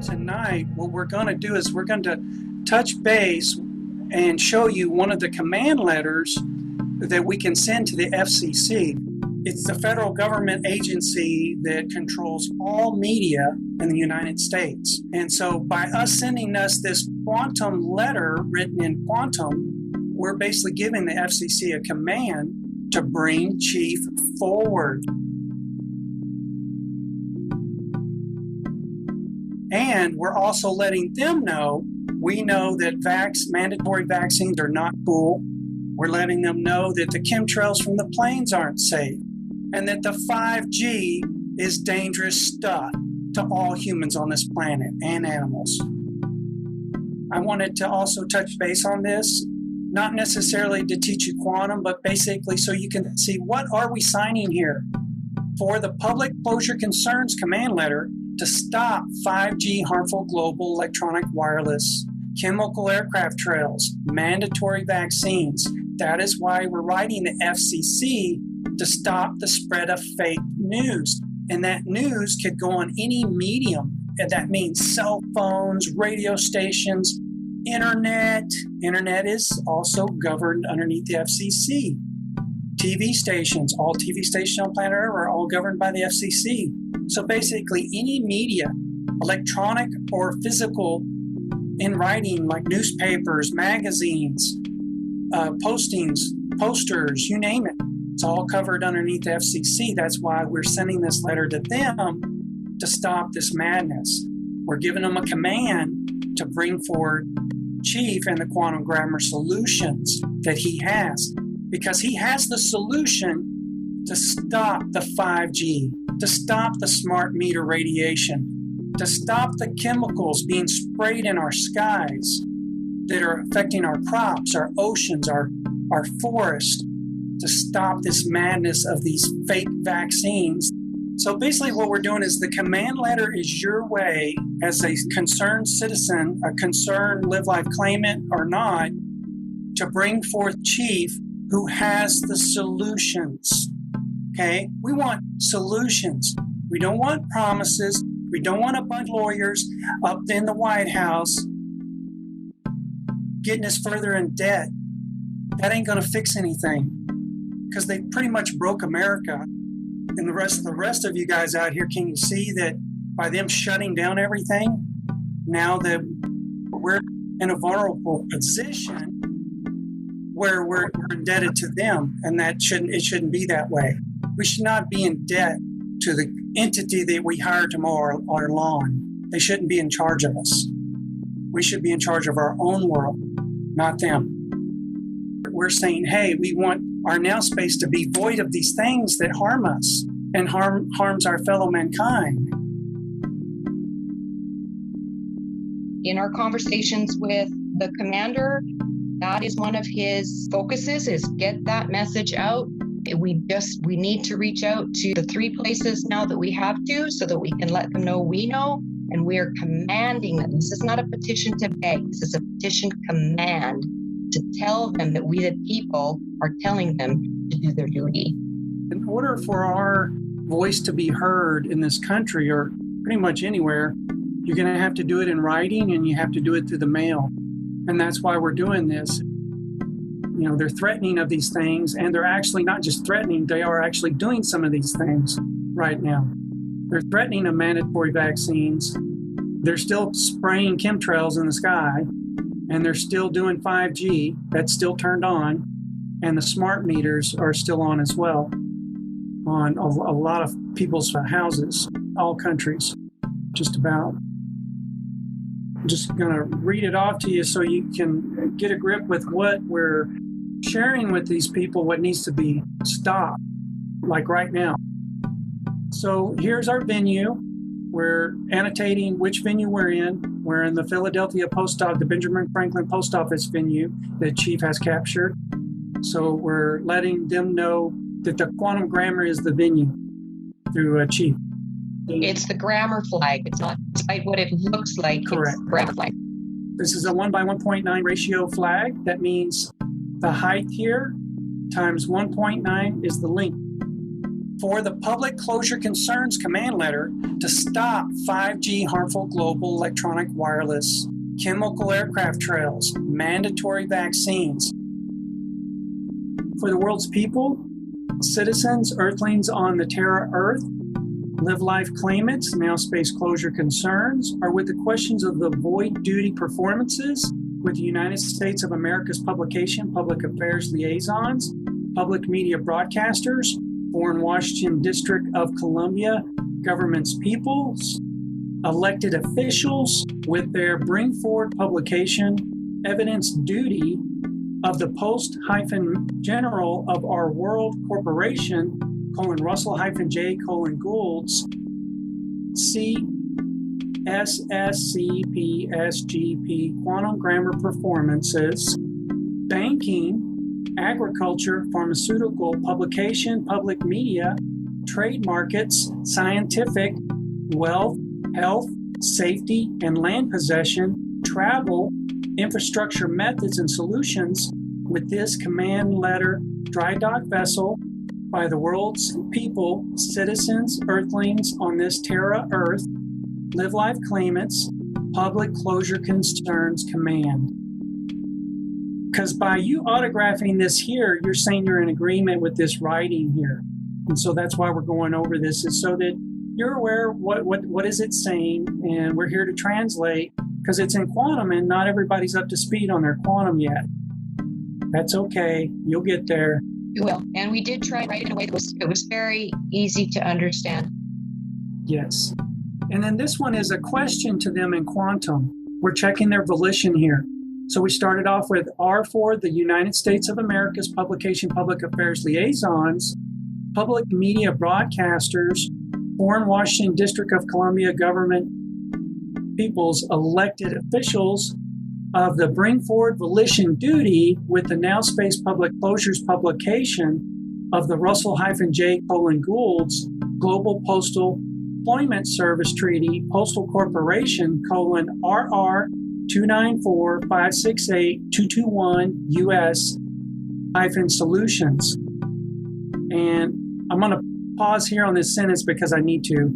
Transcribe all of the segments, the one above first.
tonight, what we're going to do is we're going to touch base and show you one of the command letters that we can send to the FCC. It's the federal government agency that controls all media in the United States. And so by us sending us this quantum letter written in quantum, we're basically giving the FCC a command to bring Chief forward. And we're also letting them know, we know that mandatory vaccines are not cool. We're letting them know that the chemtrails from the planes aren't safe, and that the 5G is dangerous stuff to all humans on this planet and animals. I wanted to also touch base on this, not necessarily to teach you quantum, but basically so you can see what are we signing here. For the Public Closure Concerns command letter to stop 5G harmful global electronic wireless, chemical aircraft trails, mandatory vaccines. That is why we're writing the FCC to stop the spread of fake news. And that news could go on any medium. And that means cell phones, radio stations, internet. Internet is also governed underneath the FCC. TV stations, all TV stations on planet Earth are all governed by the FCC. So basically any media, electronic or physical, in writing, like newspapers, magazines, postings, posters, you name it, it's all covered underneath the FCC. That's why we're sending this letter to them to stop this madness. We're giving them a command to bring forward Chief and the quantum grammar solutions that he has, because he has the solution to stop the 5G, to stop the smart meter radiation, to stop the chemicals being sprayed in our skies that are affecting our crops, our oceans, our forests, to stop this madness of these fake vaccines. So basically what we're doing is the command letter is your way as a concerned citizen, a concerned live life claimant or not, to bring forth Chief who has the solutions. Okay? We want solutions. We don't want promises. We don't want a bunch of lawyers up in the White House getting us further in debt. That ain't going to fix anything, because they pretty much broke America. And the rest of you guys out here, can you see that by them shutting down everything, now that we're in a vulnerable position where we're indebted to them, and it shouldn't be that way. We should not be in debt to the entity that we hire to mow our lawn. They shouldn't be in charge of us. We should be in charge of our own world, not them. We're saying, hey, we want our now space to be void of these things that harm us and harms our fellow mankind. In our conversations with the commander, that is one of his focuses, is get that message out. We need to reach out to the 3 places now that we have to, so that we can let them know we know, and we are commanding them. This is not a petition to beg. This is a petition command to tell them that we, the people, are telling them to do their duty. In order for our voice to be heard in this country, or pretty much anywhere, you're going to have to do it in writing, and you have to do it through the mail. And that's why we're doing this. You know, they're threatening of these things, and they're actually not just threatening, they are actually doing some of these things right now. They're threatening of mandatory vaccines. They're still spraying chemtrails in the sky, and they're still doing 5G. That's still turned on, and the smart meters are still on as well on a lot of people's houses, all countries, just about. I'm just going to read it off to you so you can get a grip with what we're sharing with these people, what needs to be stopped, like right now. So here's our venue. We're annotating which venue we're in. We're in the Philadelphia Post Office, the Benjamin Franklin Post Office venue that Chief has captured. So we're letting them know that the quantum grammar is the venue through Chief. It's the grammar flag. It's not quite what it looks like. Correct. It's grammar flag. This is a 1:1.9 ratio flag. That means the height here times 1.9 is the length. for the Public Closure Concerns command letter to stop 5G harmful global electronic wireless, chemical aircraft trails, mandatory vaccines. For the world's people, citizens, earthlings on the Terra Earth, live life claimants, now space closure concerns, are with the questions of the void duty performances with the United States of America's publication, public affairs liaisons, public media broadcasters, foreign Washington District of Columbia, government's peoples, elected officials with their bring forward publication, evidence duty of the post-general of our world corporation, Russell-J, Gould's, c.s.s.c.p.s.g quantum grammar performances, banking, agriculture, pharmaceutical, publication, public media, trade markets, scientific, wealth, health, safety, and land possession, travel, infrastructure methods and solutions with this command letter dry dock vessel by the world's people, citizens, earthlings on this Terra Earth, live life claimants, public closure concerns command. Because by you autographing this here, you're saying you're in agreement with this writing here. And so that's why we're going over this, is so that you're aware what is it saying, and we're here to translate, because it's in quantum and not everybody's up to speed on their quantum yet. That's okay. You'll get there. You will. And we did try to write it in a way that it was very easy to understand. Yes. And then this one is a question to them in quantum. We're checking their volition here. So we started off with R4, the United States of America's publication, public affairs liaisons, public media broadcasters, foreign Washington District of Columbia government people's elected officials of the bring forward volition duty with the Now Space Public Closures publication of the Russell-J, Gould's Global Postal Employment Service Treaty, Postal Corporation, RR 294-568-221 US -solutions. And I'm going to pause here on this sentence because I need to.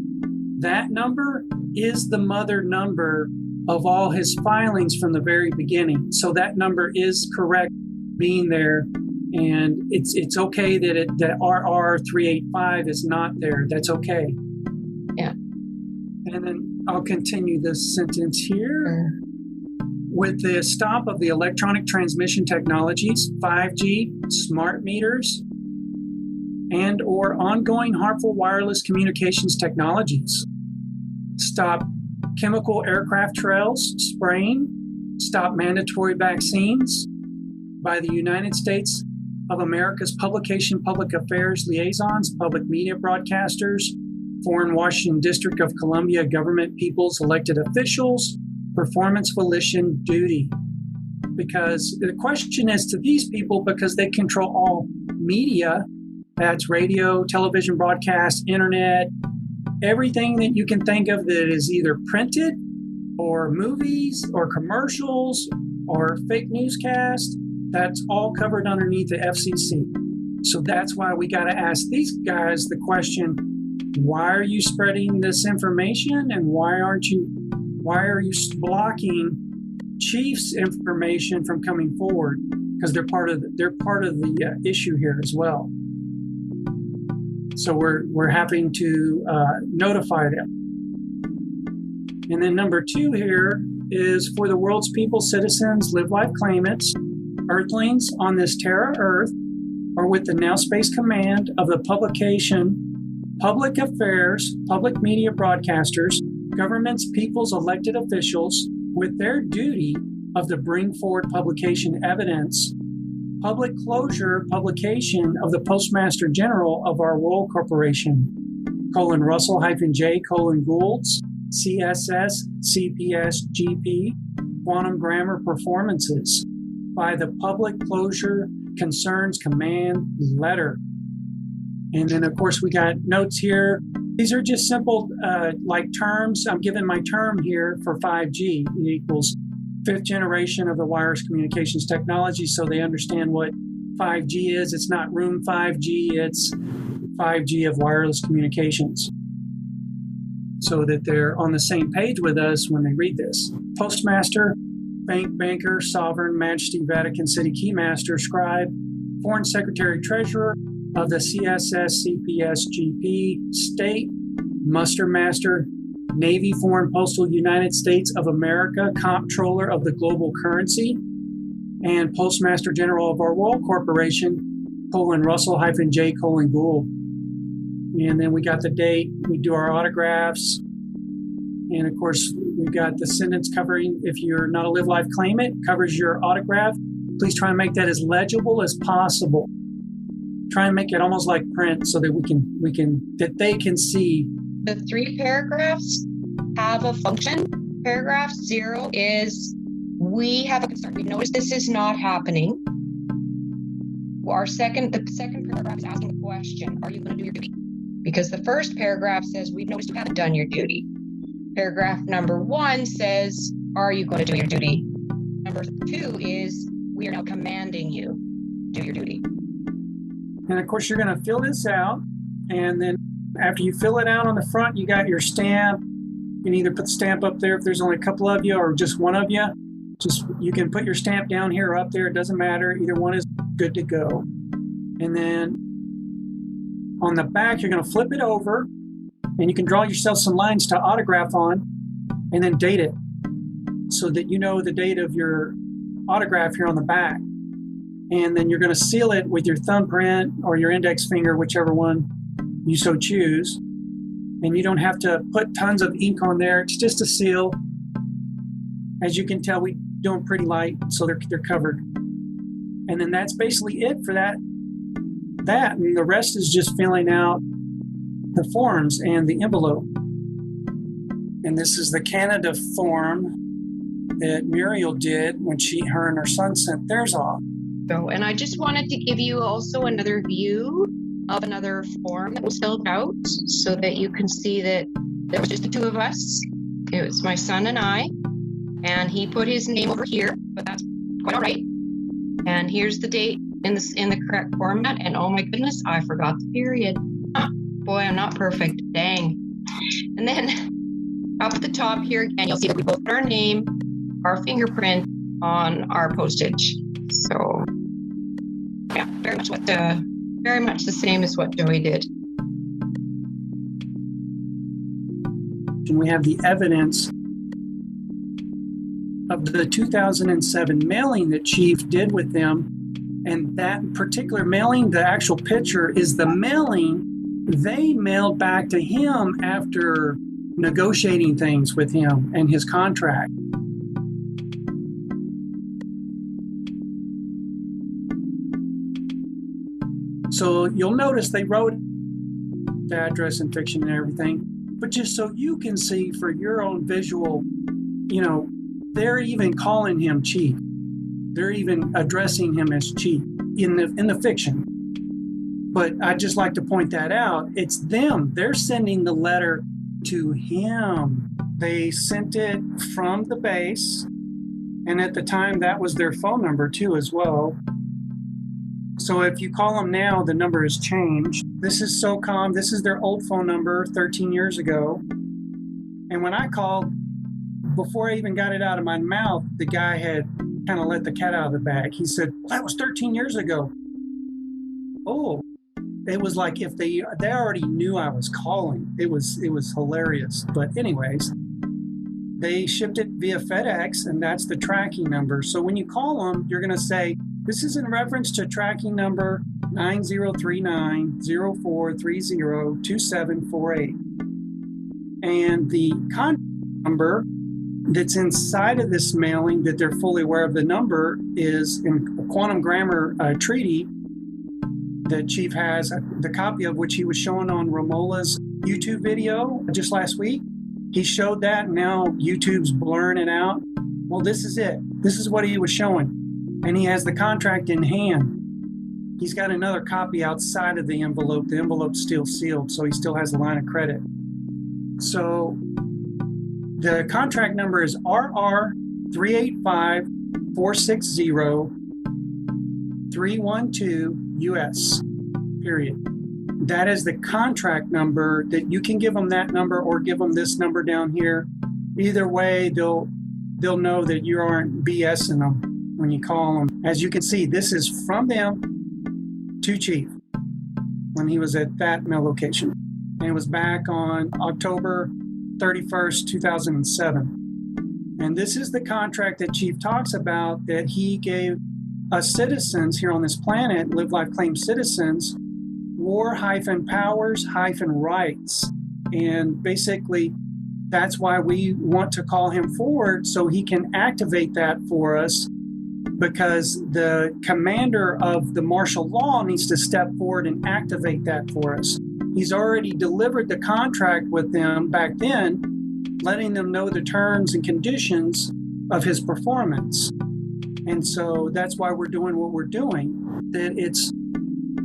That number is the mother number of all his filings from the very beginning. So that number is correct being there. And it's okay that RR 385 is not there. That's okay. Yeah. And then I'll continue this sentence here. With the stop of the electronic transmission technologies, 5G, smart meters, and or ongoing harmful wireless communications technologies. Stop chemical aircraft trails spraying, stop mandatory vaccines by the United States of America's publication, public affairs liaisons, public media broadcasters, foreign Washington District of Columbia government people's elected officials, performance volition duty. Because the question is to these people, because they control all media, that's radio, television broadcast, internet, everything that you can think of that is either printed or movies or commercials or fake newscast, that's all covered underneath the FCC. So that's why we got to ask these guys the question, why are you spreading this information, and why are you blocking Chief's information from coming forward? Because they're part of the issue here as well. So we're having to notify them. And then number 2 here is for the world's people, citizens, live life claimants, earthlings on this Terra Earth, or with the Now Space command of the publication, public affairs, public media broadcasters, governments, people's elected officials, with their duty of the bring forward publication evidence, public closure publication of the Postmaster General of our World Corporation, Russell-J, Gould's, c.s.s.c.p.s.g quantum grammar performances by the Public Closure Concerns Command letter. And then, of course, we got notes here. These are just simple, like terms. I'm giving my term here for 5G. It equals 5th generation of the wireless communications technology, so they understand what 5G is. It's not room 5G, it's 5G of wireless communications, so that they're on the same page with us when they read this. Postmaster, banker, sovereign, majesty, Vatican City, keymaster, scribe, foreign secretary, treasurer of the c.s.s.c.p.s.g state, muster master, Navy, Foreign Postal, United States of America, comptroller of the global currency, and postmaster general of our world corporation, Russell-J. Gould. And then we got the date, we do our autographs. And of course, we've got the sentence covering, if you're not a live life claimant, covers your autograph. Please try and make that as legible as possible. Try and make it almost like print so that that they can see. The 3 paragraphs have a function. Paragraph 0 is, we have a concern. We've noticed this is not happening. The second paragraph is asking the question, are you going to do your duty? Because the first paragraph says, we've noticed you haven't done your duty. Paragraph number 1 says, are you going to do your duty? Number 2 is, we are now commanding you to do your duty. And of course, you're going to fill this out. And then after you fill it out on the front, you got your stamp. You can either put the stamp up there if there's only a couple of you or just one of you. You can put your stamp down here or up there. It doesn't matter. Either one is good to go. And then on the back, you're going to flip it over and you can draw yourself some lines to autograph on and then date it so that you know the date of your autograph here on the back. And then you're going to seal it with your thumbprint or your index finger, whichever one you so choose. And you don't have to put tons of ink on there. It's just a seal. As you can tell, we do them pretty light, so they're covered. And then that's basically it for that. And the rest is just filling out the forms and the envelope. And this is the Canada form that Muriel did when her and her son sent theirs off. So, and I just wanted to give you also another view of another form that was filled out so that you can see that there was just the 2 of us. It was my son and I, and he put his name over here, but that's quite all right. And here's the date in the correct format. And oh my goodness, I forgot the period. Boy, I'm not perfect. Dang. And then up at the top here again, you'll see that we both put our name, our fingerprint on our postage. So yeah, very much the same as what Joey did. And we have the evidence of the 2007 mailing that Chief did with them. And that particular mailing, the actual picture, is the mailing they mailed back to him after negotiating things with him and his contract. So you'll notice they wrote the address and fiction and everything, but just so you can see for your own visual, they're even calling him Chief. They're even addressing him as Chief in the fiction. But I'd just like to point that out. It's them. They're sending the letter to him. They sent it from the base, and at the time that was their phone number too as well. So if you call them now, the number has changed. This is SOCOM. This is their old phone number 13 years ago. And when I called, before I even got it out of my mouth, the guy had kind of let the cat out of the bag. He said, well, that was 13 years ago. Oh, it was like if they already knew I was calling. It was hilarious. But anyways, they shipped it via FedEx, and that's the tracking number. So when you call them, you're going to say, this is in reference to tracking number 9039-0430-2748. And the contact number that's inside of this mailing that they're fully aware of the number is in a quantum grammar treaty that Chief has, the copy of which he was showing on Romola's YouTube video just last week. He showed that, and now YouTube's blurring it out. Well, this is it. This is what he was showing. And he has the contract in hand. He's got another copy outside of the envelope. The envelope's still sealed, so he still has a line of credit. So the contract number is RR385460-312 US, period. That is the contract number that you can give them that number or give them this number down here. Either way, they'll know that you aren't BSing them when you call them. As you can see, this is from them to Chief when he was at that mail location. And it was back on October 31st, 2007. And this is the contract that Chief talks about that he gave us citizens here on this planet, Live Life Claim citizens, war-powers-rights. And basically, that's why we want to call him forward so he can activate that for us, because the commander of the martial law needs to step forward and activate that for us. He's already delivered the contract with them back then, letting them know the terms and conditions of his performance. And so that's why we're doing what we're doing, that it's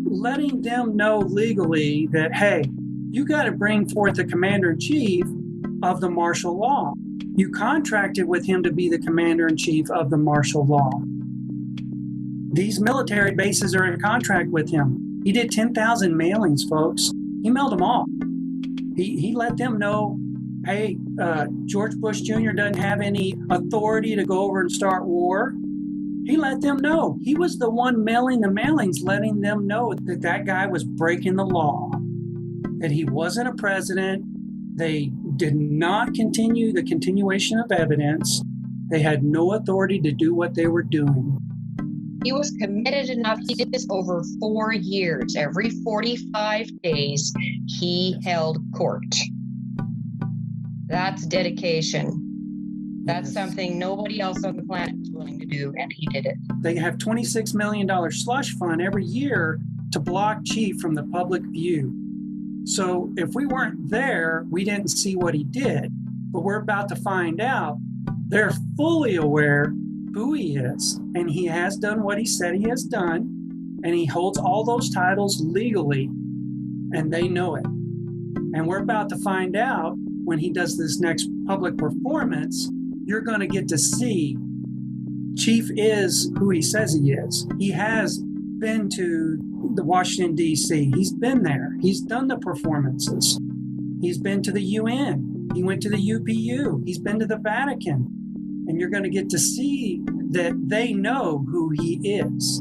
letting them know legally that, hey, you got to bring forth the commander-in-chief of the martial law. You contracted with him to be the commander-in-chief of the martial law. These military bases are in contract with him. He did 10,000 mailings, folks. He mailed them all. He let them know, hey, George Bush Jr. doesn't have any authority to go over and start war. He let them know. He was the one mailing the mailings, letting them know that that guy was breaking the law, that he wasn't a president. They did not continue the continuation of evidence. They had no authority to do what they were doing. He was committed enough. He did this over 4 years. Every 45 days, he held court. That's dedication. That's something nobody else on the planet is willing to do, and he did it. They have $26 million slush fund every year to block Chief from the public view. So if we weren't there, we didn't see what he did. But we're about to find out. They're fully aware who he is, and he has done what he said he has done, and he holds all those titles legally, and they know it. And we're about to find out when he does this next public performance. You're going to get to see Chief is who he says he is. He has been to the Washington, D.C. He's been there. He's done the performances. He's been to the UN. He went to the UPU. He's been to the Vatican. And you're going to get to see that they know who he is.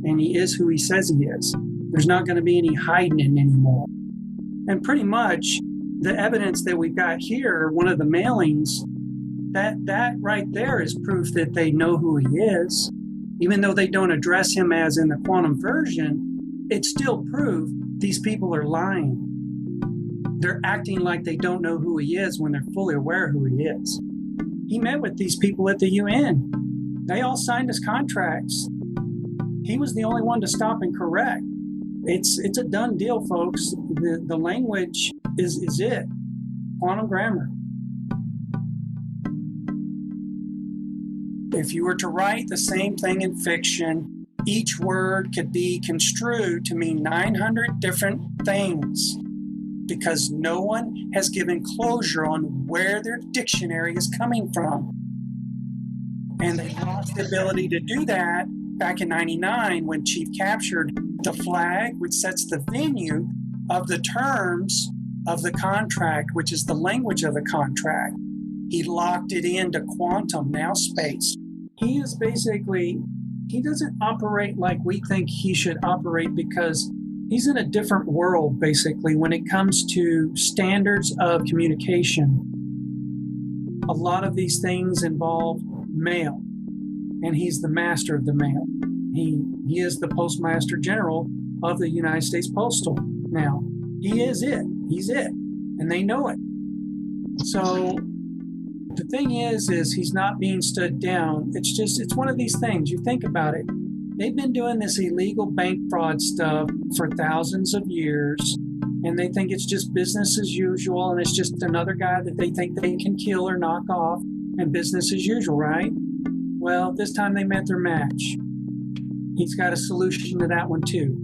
And he is who he says he is. There's not going to be any hiding it anymore. And pretty much the evidence that we've got here, one of the mailings, that right there is proof that they know who he is. Even though they don't address him as in the quantum version, it's still proof these people are lying. They're acting like they don't know who he is when they're fully aware who he is. He met with these people at the UN. They all signed his contracts. He was the only one to stop and correct. It's a done deal, folks. The language is it. Quantum grammar. If you were to write the same thing in fiction, each word could be construed to mean 900 different things, because no one has given closure on where their dictionary is coming from. And they lost the ability to do that back in '99 when Chief captured the flag, which sets the venue of the terms of the contract, which is the language of the contract. He locked it into quantum, now space. He is basically, he doesn't operate like we think he should operate, because he's in a different world, basically, when it comes to standards of communication. A lot of these things involve mail, and he's the master of the mail. He is the Postmaster General of the United States Postal. Now, he is it. He's it. And they know it. So the thing is he's not being stood down. It's one of these things. You think about it. They've been doing this illegal bank fraud stuff for thousands of years, and they think it's just business as usual, and it's just another guy that they think they can kill or knock off, and business as usual, right? Well, this time they met their match. He's got a solution to that one too.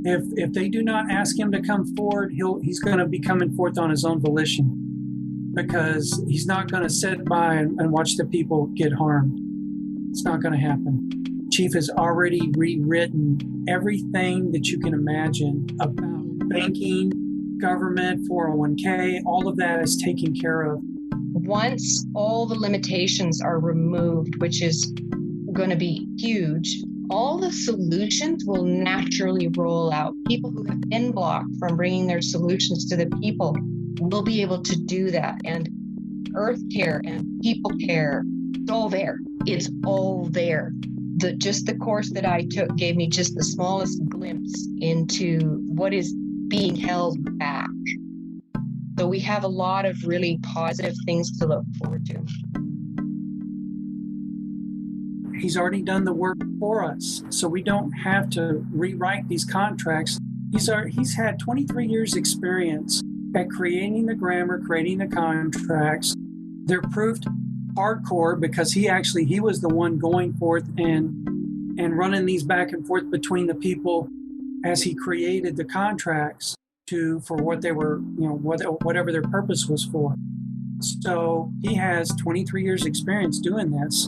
If they do not ask him to come forward, he's going to be coming forth on his own volition, because he's not going to sit by and watch the people get harmed. It's not going to happen. Chief has already rewritten everything that you can imagine about banking, government, 401k, all of that is taken care of. Once all the limitations are removed, which is going to be huge, all the solutions will naturally roll out. People who have been blocked from bringing their solutions to the people will be able to do that. And earth care and people care, it's all there. It's all there. Just the course that I took gave me just the smallest glimpse into what is being held back. So we have a lot of really positive things to look forward to. He's already done the work for us, so we don't have to rewrite these contracts. He's had 23 years experience at creating the grammar, creating the contracts. They're proved hardcore because he was the one going forth and running these back and forth between the people as he created the contracts for what they were, whatever their purpose was for. So he has 23 years experience doing this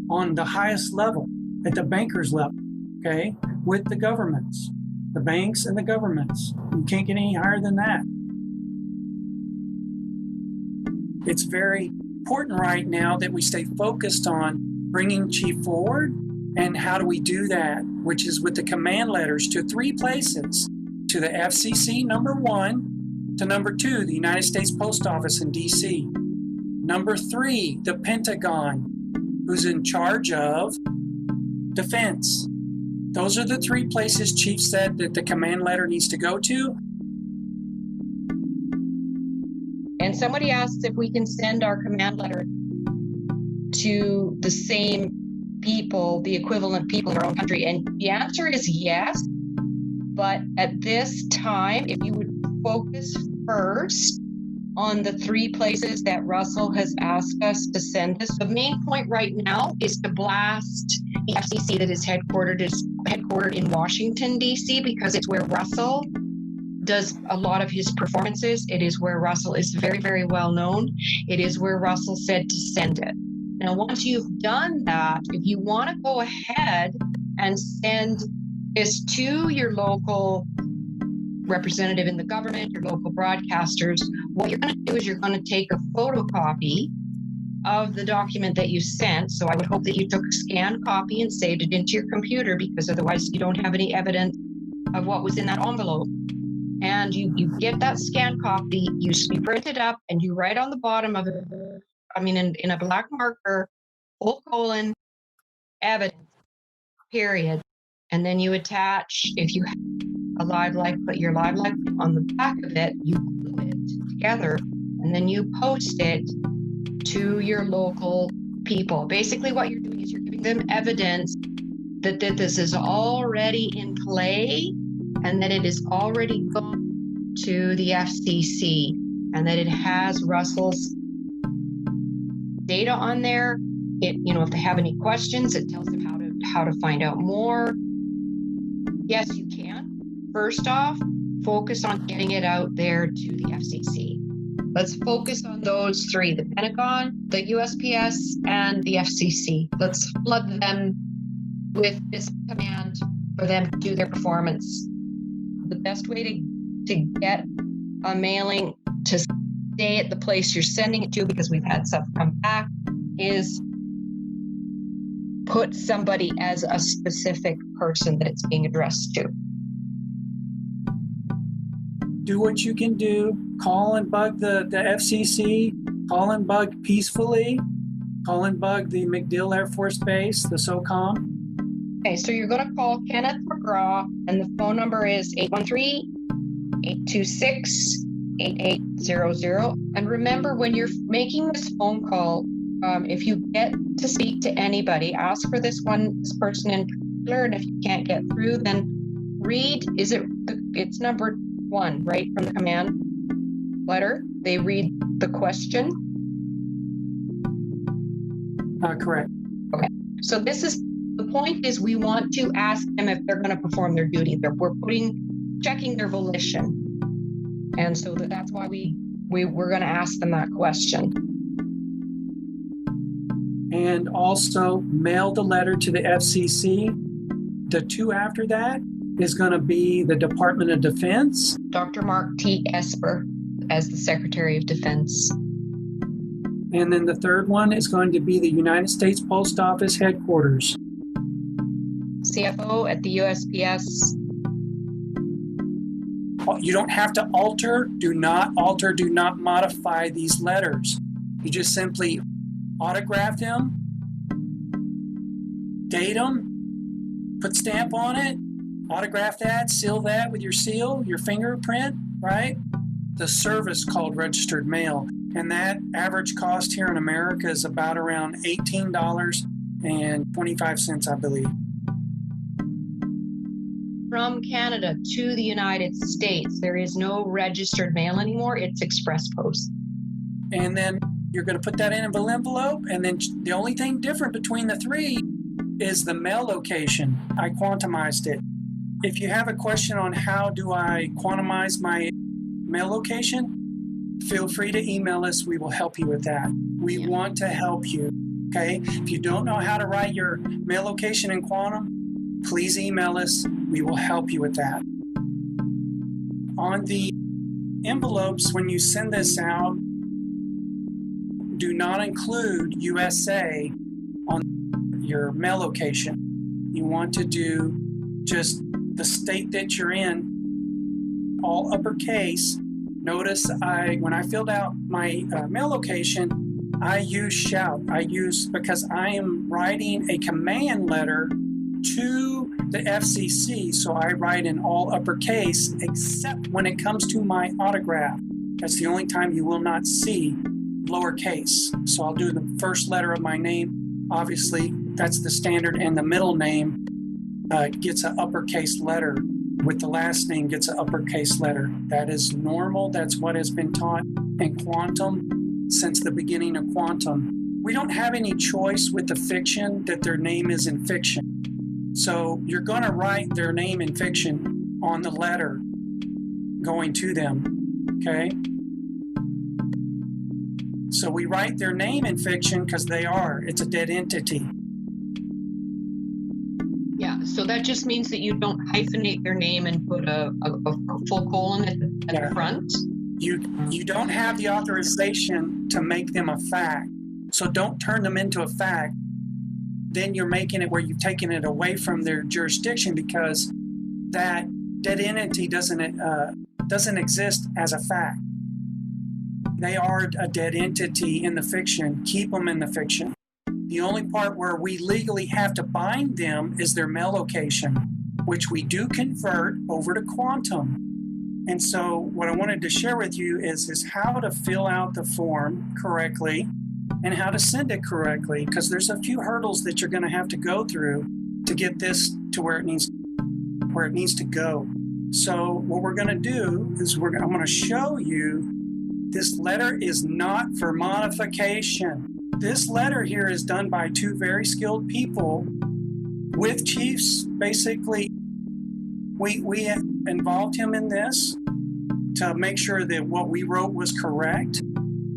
on the highest level, at the bankers level, okay, with the governments, the banks and the governments. You can't get any higher than that. It's very important right now that we stay focused on bringing Chief forward. And how do we do that? Which is with the command letters to 3 places, to the FCC, number 1, to number 2, the United States Post Office in DC. Number 3, the Pentagon, who's in charge of defense. Those are the 3 places Chief said that the command letter needs to go to. And somebody asked if we can send our command letter to the same people, the equivalent people in our own country. And the answer is yes. But at this time, if you would focus first on the 3 places that Russell has asked us to send us, the main point right now is to blast the FCC that is headquartered in Washington, D.C., because it's where Russell does a lot of his performances. It is where Russell is very, very well known. It is where Russell said to send it. Now, once you've done that, if you want to go ahead and send this to your local representative in the government, your local broadcasters, what you're going to do is you're going to take a photocopy of the document that you sent. So I would hope that you took a scanned copy and saved it into your computer, because otherwise you don't have any evidence of what was in that envelope. And you get that scanned copy, you print it up, and you write on the bottom of it, in a black marker, full colon, evidence, period. And then you attach, if you have a live life, put your live life on the back of it, you glue it together, and then you post it to your local people. Basically what you're doing is you're giving them evidence that this is already in play, and that it is already gone to the FCC, and that it has Russell's data on there. If they have any questions, it tells them how to find out more. Yes, you can. First off, focus on getting it out there to the FCC. Let's focus on those 3, the Pentagon, the USPS, and the FCC. Let's flood them with this command for them to do their performance. The best way to get a mailing to stay at the place you're sending it to, because we've had stuff come back, is put somebody as a specific person that it's being addressed to. Do what you can do. Call and bug the FCC. Call and bug peacefully. Call and bug the MacDill Air Force Base, the SOCOM. Okay, so you're going to call Kenneth McGraw, and the phone number is 813-826-8800. And remember, when you're making this phone call, if you get to speak to anybody, ask for this person in particular, and if you can't get through, then read, it's number 1, right, from the command letter. They read the question. Correct. Okay, so the point is we want to ask them if they're going to perform their duty. We're checking their volition. And so that's why we're going to ask them that question. and also mail the letter to the FCC. The two after that is going to be the Department of Defense. Dr. Mark T. Esper as the Secretary of Defense. And then the third one is going to be the United States Post Office headquarters. CFO at the USPS. You don't have to do not modify these letters. You just simply autograph them, date them, put stamp on it, autograph that, seal that with your seal, your fingerprint, right? The service called registered mail. And that average cost here in America is about around $18.25, I believe. From Canada to the United States, there is no registered mail anymore. It's express post. And then you're going to put that in an envelope. And then the only thing different between the three is the mail location. I quantumized it. If you have a question on how do I quantumize my mail location, feel free to email us. We will help you with that. We want to help you. Okay. If you don't know how to write your mail location in quantum, please email us. We will help you with that. On the envelopes, when you send this out, do not include USA on your mail location. You want to do just the state that you're in, all uppercase. Notice when I filled out my mail location, I use shout. Because I am writing a command letter to the FCC, so I write in all uppercase, except when it comes to my autograph. That's the only time you will not see lowercase. So I'll do the first letter of my name. Obviously, that's the standard, and the middle name gets an uppercase letter. With the last name gets an uppercase letter. That is normal. That's what has been taught in quantum since the beginning of quantum. We don't have any choice with the fiction that their name is in fiction. So you're going to write their name in fiction on the letter going to them, okay? So we write their name in fiction because it's a dead entity. Yeah, so that just means that you don't hyphenate their name and put a full colon at the front? You don't have the authorization to make them a fact. So don't turn them into a fact. Then you're making it where you've taken it away from their jurisdiction, because that dead entity doesn't exist as a fact. They are a dead entity in the fiction. Keep them in the fiction. The only part where we legally have to bind them is their mail location, which we do convert over to quantum. And so what I wanted to share with you is how to fill out the form correctly and how to send it correctly, because there's a few hurdles that you're going to have to go through to get this to where it needs to go. So what we're going to do is I'm going to show you this letter is not for modification. This letter here is done by two very skilled people with chiefs. Basically, we involved him in this to make sure that what we wrote was correct.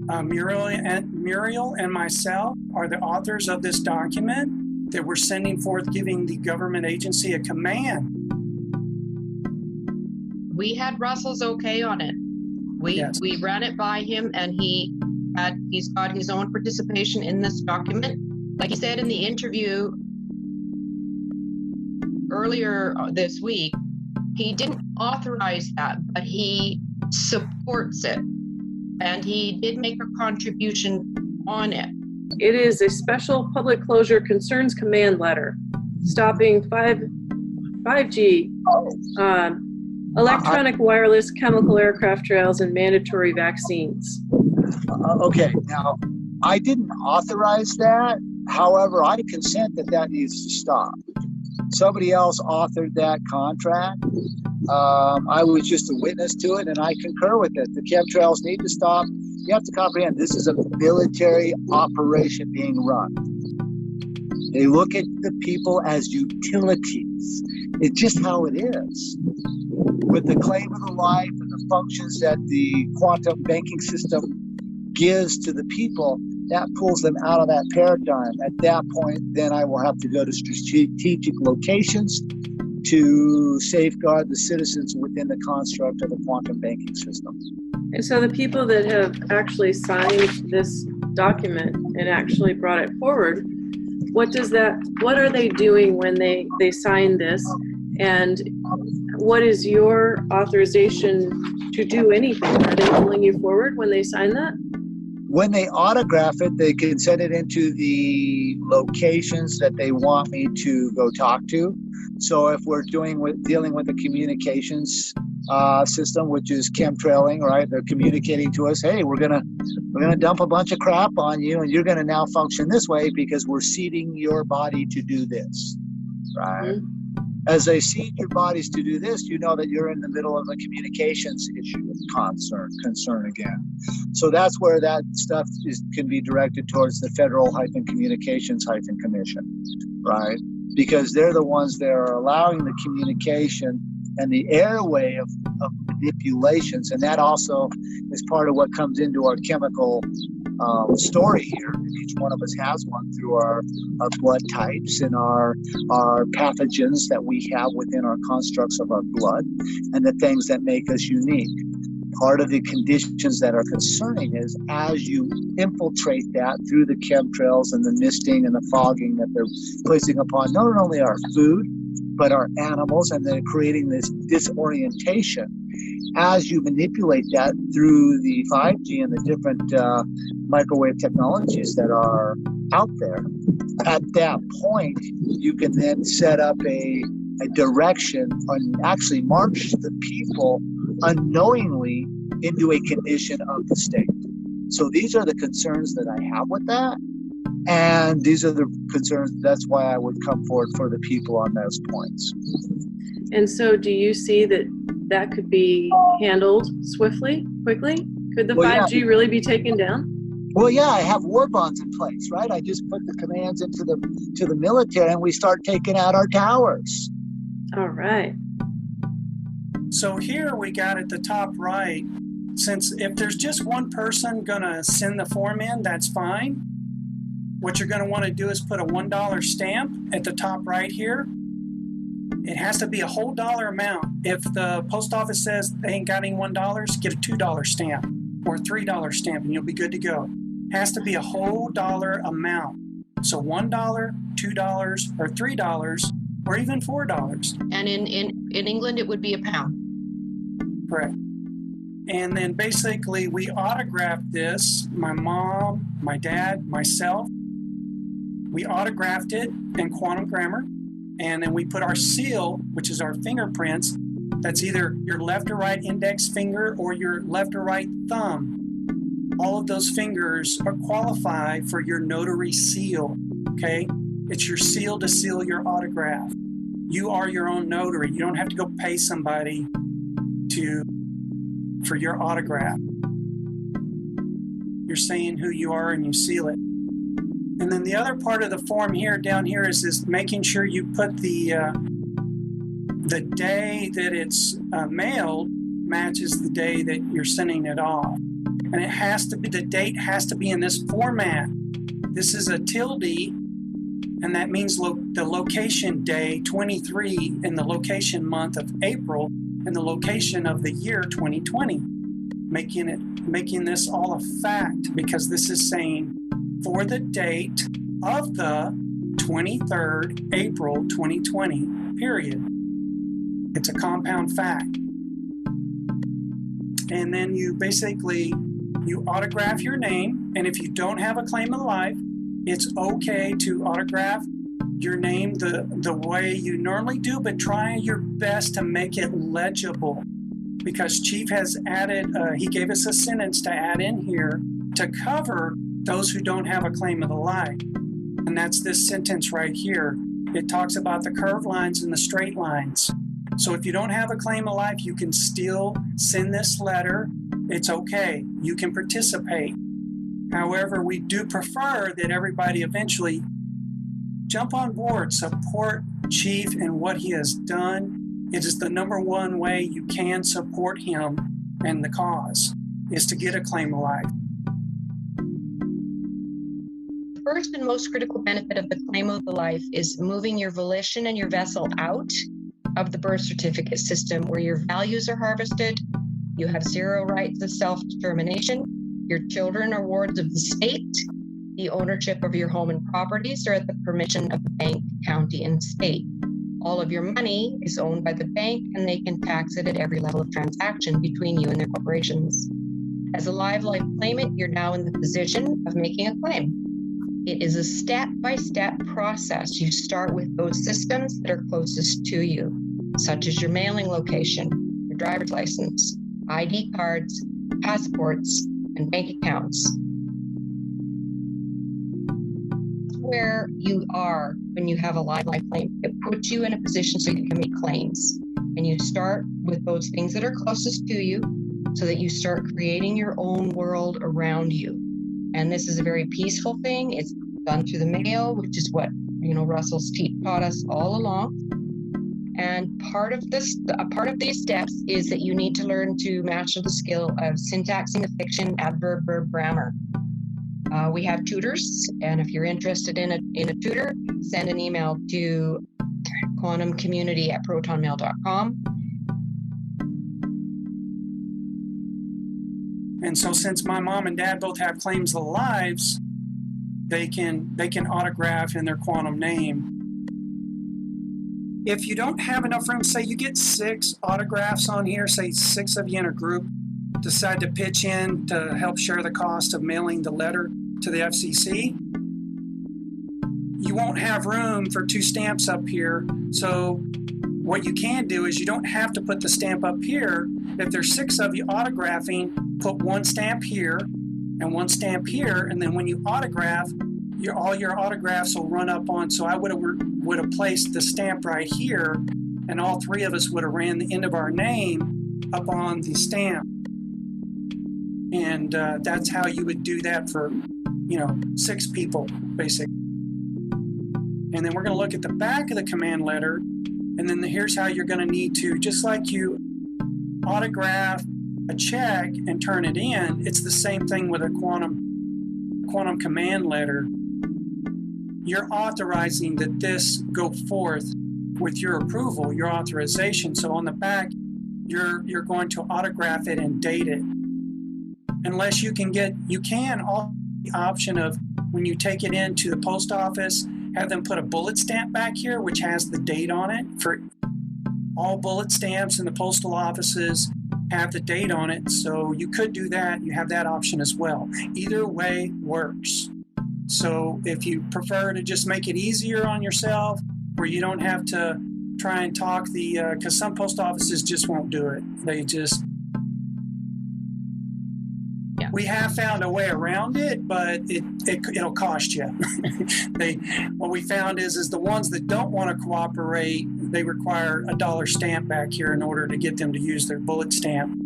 Muriel and myself are the authors of this document that we're sending forth, giving the government agency a command. We had Russell's okay on it. We ran it by him, and he's got his own participation in this document. Like he said in the interview earlier this week, he didn't authorize that, but he supports it. And he did make a contribution on it. It is a special public closure concerns command letter stopping 5G, electronic wireless chemical aircraft trails, and mandatory vaccines. Okay, now I didn't authorize that. However, I consent that needs to stop. Somebody else authored that contract. I was just a witness to it, and I concur with it. The chemtrails need to stop. You have to comprehend this is a military operation being run. They look at the people as utilities. It's just how it is. With the claim of the life and the functions that the quantum banking system gives to the people, that pulls them out of that paradigm. At that point, then I will have to go to strategic locations to safeguard the citizens within the construct of the quantum banking system. And so the people that have actually signed this document and actually brought it forward, what are they doing when they sign this? And what is your authorization to do anything? Are they pulling you forward when they sign that? When they autograph it, they can send it into the locations that they want me to go talk to. So if we're dealing with the communications system, which is chemtrailing, right? They're communicating to us, hey, we're gonna dump a bunch of crap on you, and you're gonna now function this way because we're seeding your body to do this, right? Mm-hmm. As they seed your bodies to do this, you know that you're in the middle of a communications issue, concern again. So that's where that stuff can be directed towards the Federal-Communications-Commission, right? Because they're the ones that are allowing the communication and the airway of manipulations. And that also is part of what comes into our chemical story here. Each one of us has one through our blood types and our pathogens that we have within our constructs of our blood and the things that make us unique. Part of the conditions that are concerning is as you infiltrate that through the chemtrails and the misting and the fogging that they're placing upon not only our food, but our animals, and they're creating this disorientation. As you manipulate that through the 5G and the different microwave technologies that are out there, at that point, you can then set up a direction and actually march the people unknowingly into a condition of the state. So these are the concerns that I have with that. And these are the concerns. That's why I would come forward for the people on those points. And so do you see that could be handled swiftly, quickly? Could the 5G really be taken down? Well, yeah, I have war bonds in place, right? I just put the commands into the military and we start taking out our towers. All right. So here we got at the top right, since if there's just one person going to send the form in, that's fine. What you're going to want to do is put a $1 stamp at the top right here. It has to be a whole dollar amount. If the post office says they ain't got any $1, get a $2 stamp or a $3 stamp and you'll be good to go. It has to be a whole dollar amount. So $1, $2, or $3, or even $4. And in England, it would be £1. Correct. And then basically we autographed this, my mom, my dad, myself. We autographed it in quantum grammar, and then we put our seal, which is our fingerprints. That's either your left or right index finger or your left or right thumb. All of those fingers are qualified for your notary seal, okay? It's your seal to seal your autograph. You are your own notary. You don't have to go pay somebody for your autograph. You're saying who you are and you seal it. And then the other part of the form here, down here, is making sure you put the day that it's mailed matches the day that you're sending it off. And it has to be, the date has to be in this format. This is a tilde, and that means the location day 23 in the location month of April and the location of the year 2020, making this all a fact, because this is saying for the date of the 23rd April 2020, period. It's a compound fact. And then you basically, you autograph your name, and if you don't have a claim of life, it's okay to autograph your name the way you normally do, but try your best to make it legible, because Chief has added, he gave us a sentence to add in here to cover those who don't have a claim of the life. And that's this sentence right here. It talks about the curved lines and the straight lines. So if you don't have a claim of life, you can still send this letter. It's okay. You can participate. However, we do prefer that everybody eventually jump on board, support Chief and what he has done. It is the number one way you can support him and the cause, is to get a claim of life. first and most critical benefit of the claim of the life is moving your volition and your vessel out of the birth certificate system where your values are harvested. You have zero rights of self-determination. Your children are wards of the state. The ownership of your home and properties are at the permission of the bank, county, and state. All of your money is owned by the bank, and they can tax it at every level of transaction between you and their corporations. As a live life claimant, you're now in the position of making a claim. It is a step-by-step process. You start with those systems that are closest to you, such as your mailing location, your driver's license, ID cards, passports, and bank accounts. Where you are when you have a live life claim, it puts you in a position so you can make claims. And you start with those things that are closest to you so that you start creating your own world around you. And this is a very peaceful thing. It's done through the mail, which is what, Russell's taught us all along. And part of these steps is that you need to learn to master the skill of syntaxing, affixing, adverb, verb, grammar. We have tutors, and if you're interested in a tutor, send an email to quantumcommunity@protonmail.com. And so since my mom and dad both have claims of lives, they can autograph in their quantum name. If you don't have enough room, say you get 6 autographs on here, say 6 of you in a group decide to pitch in to help share the cost of mailing the letter to the FCC, you won't have room for 2 stamps up here. So what you can do is you don't have to put the stamp up here. If there's 6 of you autographing, put 1 stamp here and 1 stamp here, and then when you autograph, all your autographs will run up on. So I would have placed the stamp right here, and all 3 of us would have ran the end of our name up on the stamp. And that's how you would do that for 6 people, basically. And then we're going to look at the back of the command letter, and then here's how you're going to need to, just like you autograph a check and turn it in, it's the same thing with a quantum command letter. You're authorizing that this go forth with your approval, your authorization. So on the back, you're going to autograph it and date it. Unless you can also the option of when you take it into the post office, have them put a bullet stamp back here, which has the date on it. For all bullet stamps in the postal offices have the date on it. So you could do that. You have that option as well. Either way works. So if you prefer to just make it easier on yourself, where you don't have to try and talk because some post offices just won't do it. They just, we have found a way around it, but it'll cost you. What we found is the ones that don't want to cooperate, they require a $1 stamp back here in order to get them to use their bullet stamp.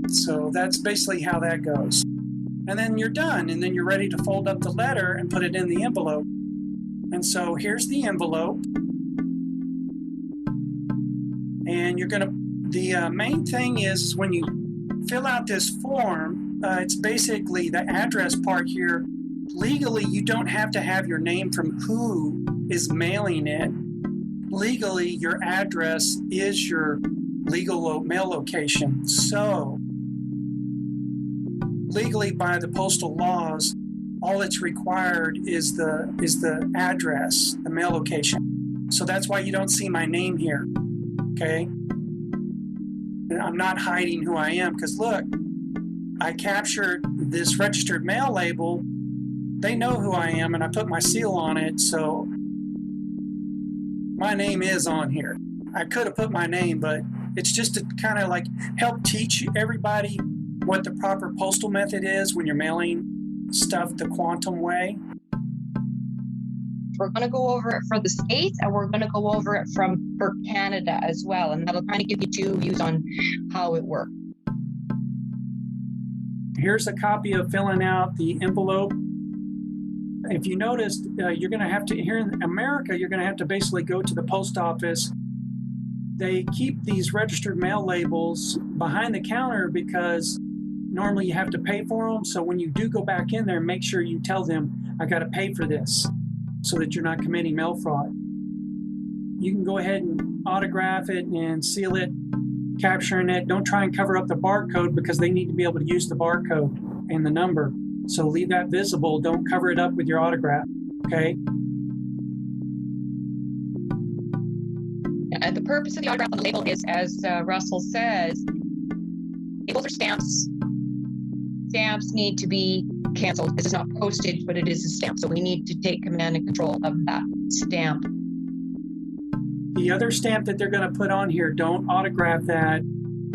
So that's basically how that goes. And then you're done, and then you're ready to fold up the letter and put it in the envelope. And so here's the envelope. And the main thing is when you fill out this form, it's basically the address part here. Legally, you don't have to have your name from who is mailing it. Legally, your address is your legal mail location. So legally, by the postal laws, all that's required is the address, the mail location. So that's why you don't see my name here, okay? And I'm not hiding who I am, because look, I captured this registered mail label. They know who I am, and I put my seal on it, so my name is on here. I could have put my name, but it's just to kind of like help teach everybody what the proper postal method is when you're mailing stuff the quantum way. We're going to go over it for the States, and we're going to go over it for Canada as well. And that'll kind of give you 2 views on how it works. Here's a copy of filling out the envelope. If you noticed, you're going to have to, here in America, you're going to have to basically go to the post office. They keep these registered mail labels behind the counter because normally you have to pay for them. So when you do go back in there, make sure you tell them, I got to pay for this, so that you're not committing mail fraud. You can go ahead and autograph it and seal it, capturing it. Don't try and cover up the barcode, because they need to be able to use the barcode and the number. So leave that visible. Don't cover it up with your autograph, okay? The purpose of the autograph on the label is, as Russell says, labels are stamps. Stamps need to be canceled. This is not postage, but it is a stamp. So we need to take command and control of that stamp. The other stamp that they're going to put on here, don't autograph that.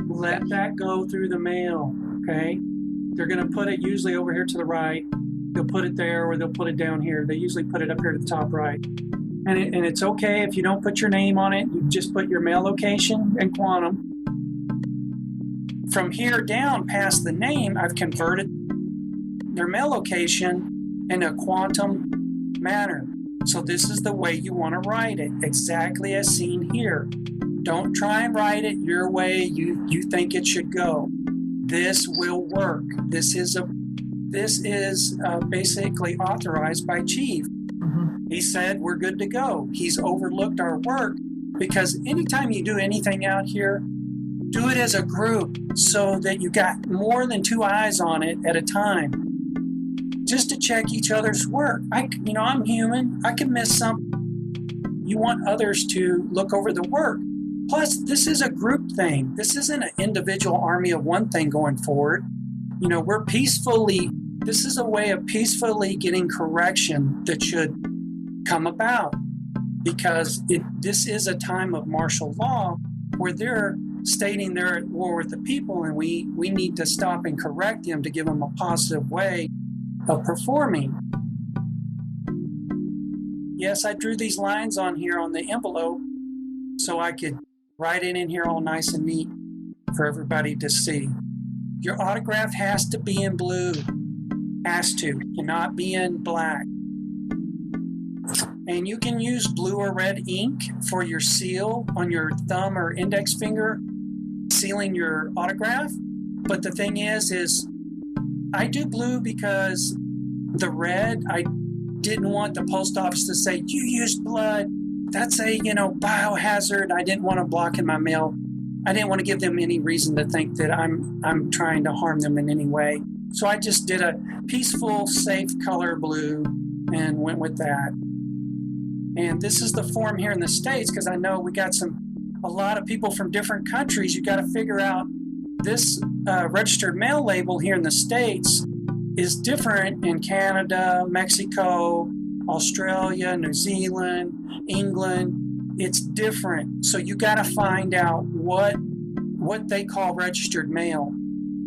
Let that go through the mail, okay? They're going to put it usually over here to the right. They'll put it there, or they'll put it down here. They usually put it up here to the top right. And it's okay if you don't put your name on it. You just put your mail location and quantum. From here down past the name, I've converted their mail location in a quantum manner. So this is the way you want to write it, exactly as seen here. Don't try and write it your way you think it should go. This will work. This is basically authorized by Chief. He said we're good to go. He's overlooked our work, because anytime you do anything out here, do it as a group so that you got more than 2 eyes on it at a time, just to check each other's work. I'm human. I can miss something. You want others to look over the work. Plus, this is a group thing. This isn't an individual army of one thing going forward. This is a way of peacefully getting correction that should come about, because this is a time of martial law where they're stating they're at war with the people, and we need to stop and correct them to give them a positive way of performing. Yes, I drew these lines on here on the envelope so I could write it in here all nice and neat for everybody to see. Your autograph has to be in blue. Cannot be in black. And you can use blue or red ink for your seal on your thumb or index finger, sealing your autograph. But the thing is I do blue because the red, I didn't want the post office to say, you used blood. That's a, biohazard. I didn't want to block in my mail. I didn't want to give them any reason to think that I'm trying to harm them in any way. So I just did a peaceful, safe color blue and went with that. And this is the form here in the States, because I know we got a lot of people from different countries. You got to figure out this registered mail label here in the States is different in Canada, Mexico, Australia, New Zealand, England. It's different. So you got to find out what they call registered mail.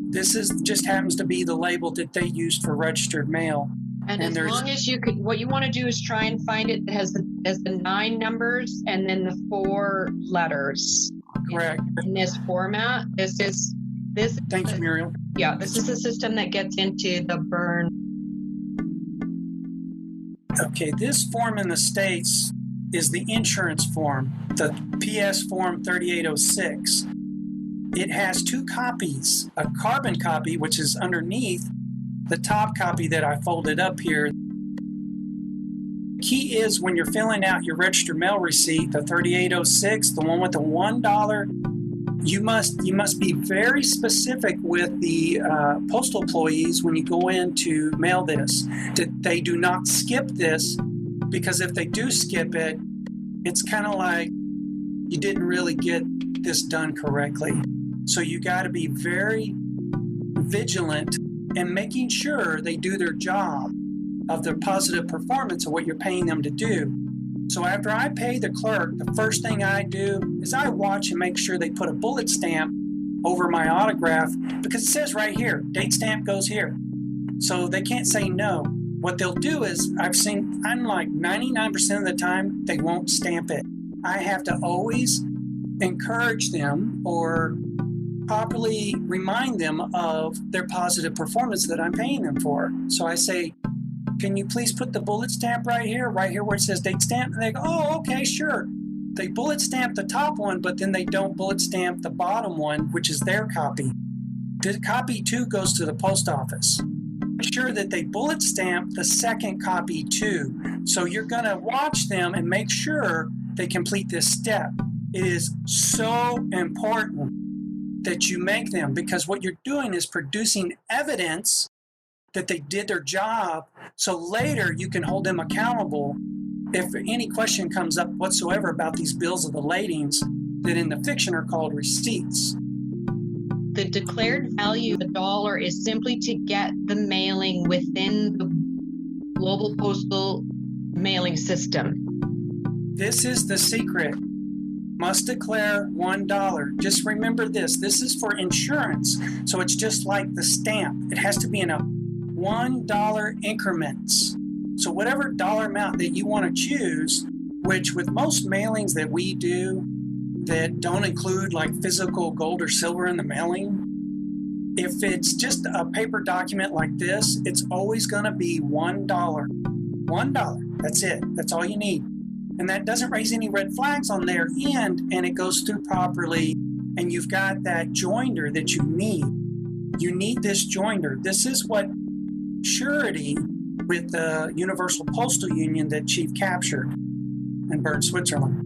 This just happens to be the label that they used for registered mail. And as long as you could, what you want to do is try and find it that has the 9 numbers and then the 4 letters. Correct. In this format, this. Thank you, Muriel. Yeah, this is the system that gets into the burn. Okay, this form in the States is the insurance form, the PS form 3806. It has 2 copies, a carbon copy, which is underneath the top copy that I folded up here. The key is when you're filling out your registered mail receipt, the 3806, the one with the $1, you must be very specific with the postal employees when you go in to mail this, that they do not skip this, because if they do skip it, it's kind of like you didn't really get this done correctly. So you got to be very vigilant in making sure they do their job of their positive performance of what you're paying them to do. So after I pay the clerk, the first thing I do is I watch and make sure they put a bullet stamp over my autograph, because it says right here, date stamp goes here. So they can't say no. What they'll do is, I'm like 99% of the time, they won't stamp it. I have to always encourage them or properly remind them of their positive performance that I'm paying them for. So I say, can you please put the bullet stamp right here where it says date stamp? And they go, oh, okay, sure. They bullet stamp the top one, but then they don't bullet stamp the bottom one, which is their copy. The copy 2 goes to the post office. Make sure that they bullet stamp the second copy too. So you're going to watch them and make sure they complete this step. It is so important that you make them, because what you're doing is producing evidence that they did their job, so later you can hold them accountable if any question comes up whatsoever about these bills of the ladings that in the fiction are called receipts. The declared value of the dollar is simply to get the mailing within the global postal mailing system. This is the secret. Must declare $1. Just remember this. This is for insurance. So it's just like the stamp. It has to be in a $1 increments. So whatever dollar amount that you want to choose, which with most mailings that we do that don't include like physical gold or silver in the mailing, if it's just a paper document like this, it's always going to be $1. $1. That's it. That's all you need. And that doesn't raise any red flags on their end, and it goes through properly, and you've got that joinder that you need. You need this joinder. This is what surety with the Universal Postal Union that Chief captured in Bern, Switzerland.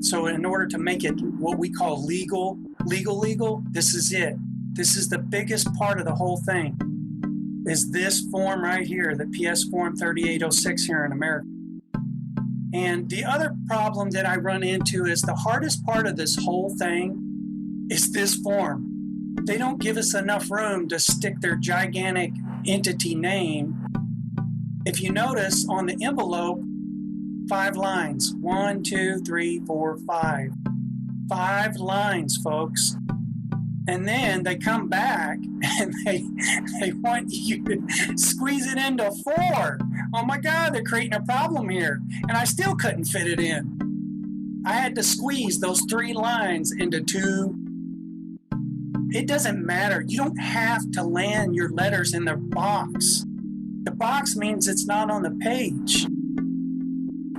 So in order to make it what we call legal, this is it. This is the biggest part of the whole thing, is this form right here, the PS Form 3806 here in America. And the other problem that I run into is the hardest part of this whole thing is this form. They don't give us enough room to stick their gigantic entity name. If you notice on the envelope, 5 lines. 1, 2, 3, 4, 5. 5 lines, folks. And then they come back and they want you to squeeze it into 4. Oh my God, they're creating a problem here. And I still couldn't fit it in. I had to squeeze those 3 lines into 2. It doesn't matter. You don't have to land your letters in the box. The box means it's not on the page.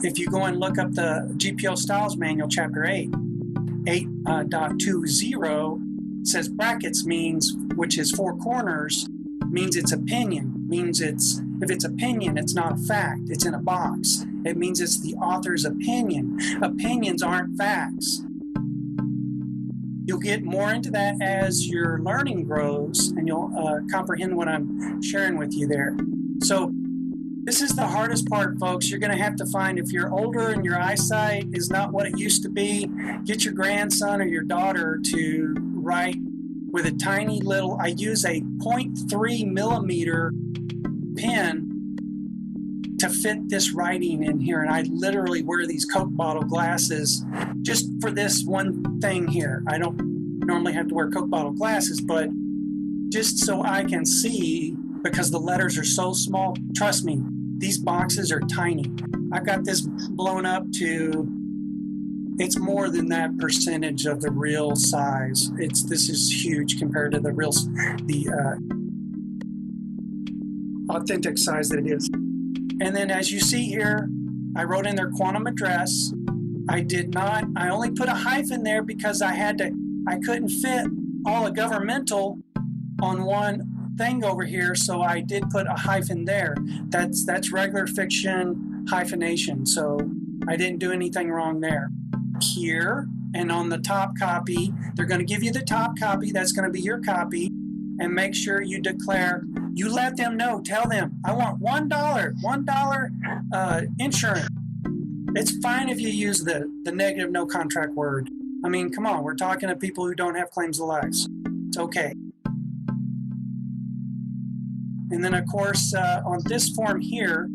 If you go and look up the GPO Styles Manual, Chapter 8, 8.20, says brackets means, which is 4 corners, means it's opinion. Means it's, if it's opinion, it's not a fact. It's in a box. It means it's the author's opinion. Opinions aren't facts. You'll get more into that as your learning grows, and you'll comprehend what I'm sharing with you there. So this is the hardest part, folks. You're going to have to find, if you're older and your eyesight is not what it used to be, get your grandson or your daughter to write with a tiny little, I use a 0.3 millimeter pen to fit this writing in here. And I literally wear these Coke bottle glasses just for this one thing here. I don't normally have to wear Coke bottle glasses, but just so I can see, because the letters are so small. Trust me, these boxes are tiny. I've got this blown up to, it's more than that percentage of the real size. This is huge compared to the authentic size that it is. And then as you see here, I wrote in their quantum address. I only put a hyphen there because I couldn't fit all the governmental on one thing over here, so I did put a hyphen there. That's regular fiction hyphenation, so I didn't do anything wrong there. Here, and on the top copy, they're going to give you the top copy. That's going to be your copy, and make sure you declare. You let them know. Tell them, I want $1 insurance. It's fine if you use the negative no contract word. I mean, come on, we're talking to people who don't have claims of lives. It's okay. And then, of course, on this form here,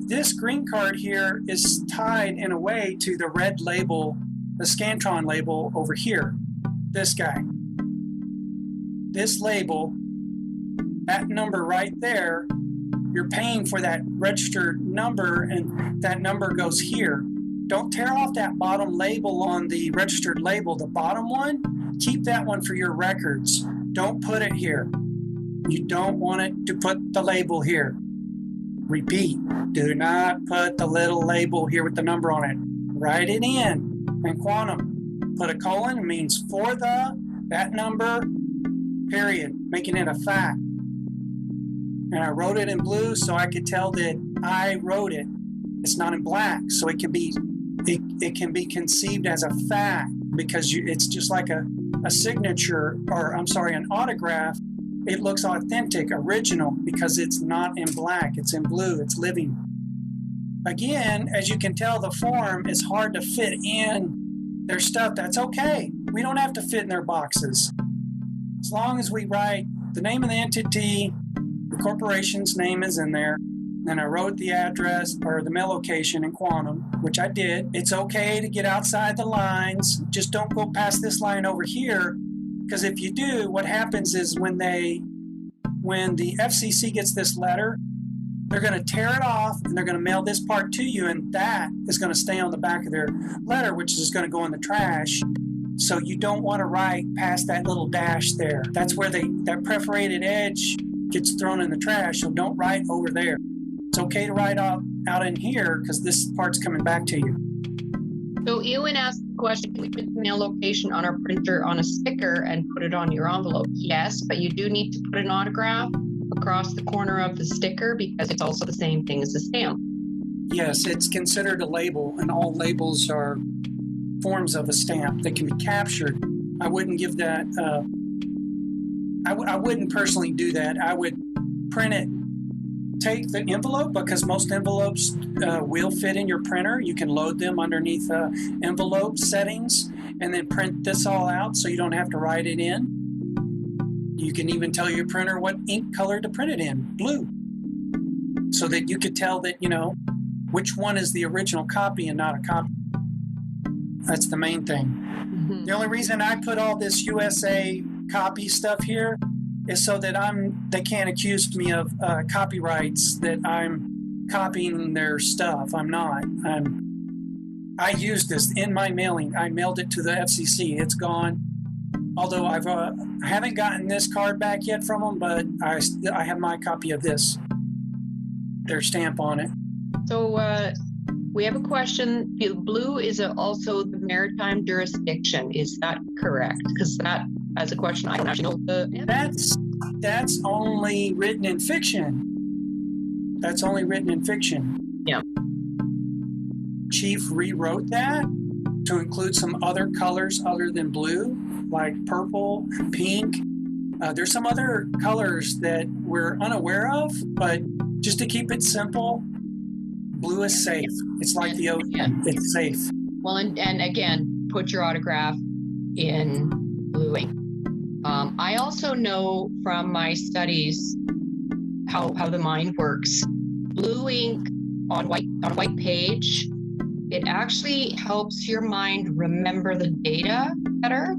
this green card here is tied in a way to the red label, the Scantron label over here. This guy. This label, that number right there, you're paying for that registered number, and that number goes here. Don't tear off that bottom label on the registered label. The bottom one, keep that one for your records. Don't put it here. You don't want it to put the label here. Repeat, do not put the little label here with the number on it. Write it in quantum. Put a colon, it means for the That number, period, making it a fact. And I wrote it in blue so I could tell that I wrote it. It's not in black, so it can be conceived as a fact because it's just like a signature, or I'm sorry, an autograph. It looks authentic, original, because it's not in black, it's in blue, it's living. Again, as you can tell, the form is hard to fit in their stuff. That's okay. We don't have to fit in their boxes. As long as we write the name of the entity, the corporation's name is in there, and I wrote the address or the mail location in quantum, which I did. It's okay to get outside the lines. Just don't go past this line over here, because if you do, what happens is when the FCC gets this letter, they're going to tear it off and they're going to mail this part to you, and that is going to stay on the back of their letter, which is going to go in the trash. So you don't want to write past that little dash there. That's where that perforated edge gets thrown in the trash, so don't write over there. It's okay to write out in here because this part's coming back to you. So Ewan asked the question, can we put the mail location on our printer on a sticker and put it on your envelope? Yes, but you do need to put an autograph across the corner of the sticker because it's also the same thing as a stamp. Yes, it's considered a label, and all labels are forms of a stamp that can be captured. I wouldn't give that, I wouldn't personally do that. I would print it, take the envelope, because most envelopes will fit in your printer. You can load them underneath envelope settings and then print this all out so you don't have to write it in. You can even tell your printer what ink color to print it in, blue, so that you could tell that, which one is the original copy and not a copy. That's the main thing. Mm-hmm. The only reason I put all this USA copy stuff here is so that they can't accuse me of copyrights, that I'm copying their stuff. I'm not. I used this in my mailing. I mailed it to the FCC. It's gone. Although I haven't gotten this card back yet from them, but I have my copy of this, their stamp on it. So we have a question. Blue is also the maritime jurisdiction. Is that correct? Because that, as a question, I don't actually know the answer. That's only written in fiction. That's only written in fiction. Yeah. Chief rewrote that to include some other colors other than blue, like purple, pink. There's some other colors that we're unaware of, but just to keep it simple, blue is safe. It's like the ocean. Yeah. It's safe. Well, and again, put your autograph in blue ink. I also know from my studies how the mind works. Blue ink on a white page, it actually helps your mind remember the data better.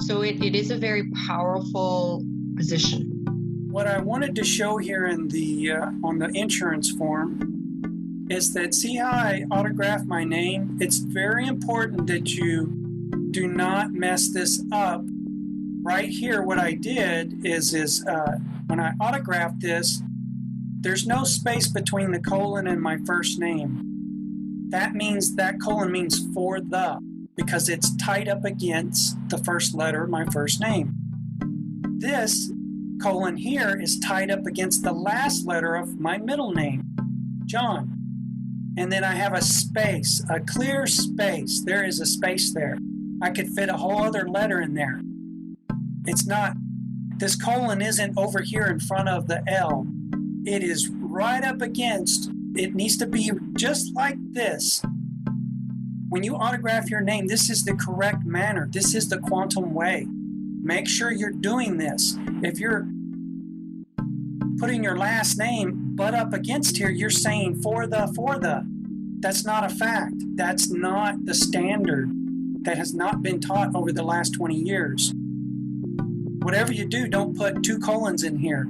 So it is a very powerful position. What I wanted to show here in the on the insurance form is that, see how I autograph my name? It's very important that you do not mess this up. Right here, what I did is when I autographed this, there's no space between the colon and my first name. That means that colon means for the, because it's tied up against the first letter of my first name. This colon here is tied up against the last letter of my middle name, John. And then I have a space, a clear space. There is a space there. I could fit a whole other letter in there. It's not, this colon isn't over here in front of the L. It is right up against, it needs to be just like this. When you autograph your name, this is the correct manner. This is the quantum way. Make sure you're doing this. If you're putting your last name butt up against here, you're saying for the. That's not a fact. That's not the standard. That has not been taught over the last 20 years. Whatever you do, don't put two colons in here.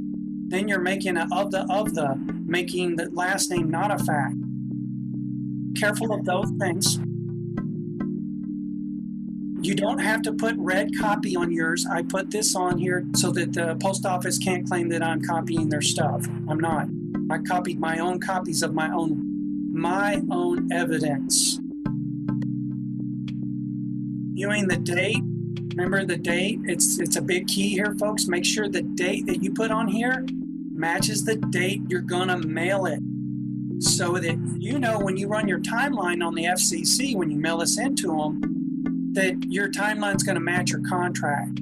Then you're making an of the, making the last name not a fact. Careful of those things. You don't have to put red copy on yours. I put this on here so that the post office can't claim that I'm copying their stuff. I'm not. I copied my own copies of my own evidence. Viewing the date, Remember the date? It's a big key here, folks. Make sure the date that you put on here matches the date you're gonna mail it, so that you know when you run your timeline on the FCC, when you mail this into them, that your timeline's gonna match your contract,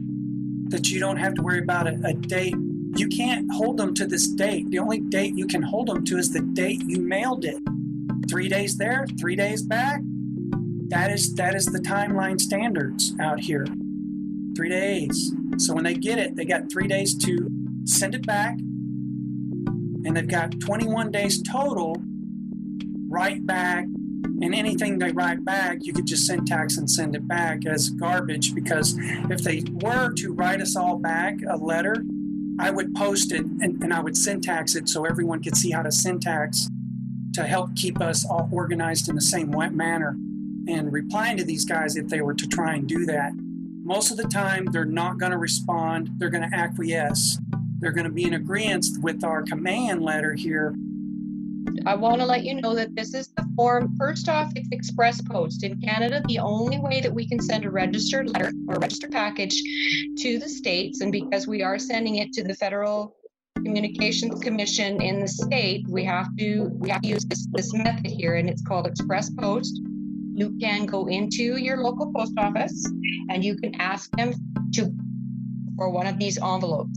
that you don't have to worry about a date. You can't hold them to this date. The only date you can hold them to is the date you mailed it. 3 days there, 3 days back. That is the timeline standards out here. 3 days. So when they get it, they got 3 days to send it back, and they've got 21 days total write back, and anything they write back, you could just syntax and send it back as garbage, because if they were to write us all back a letter, I would post it and I would syntax it so everyone could see how to syntax to help keep us all organized in the same manner. And replying to these guys, if they were to try and do that, most of the time they're not going to respond. They're going to acquiesce. They're going to be in agreement with our command letter here. I want to let you know that this is the form. First off, it's express post. In Canada, the only way that we can send a registered letter or a registered package to the states, and because we are sending it to the Federal Communications Commission in the state, we have to use this method here, and it's called express post. You can go into your local post office and you can ask them for one of these envelopes.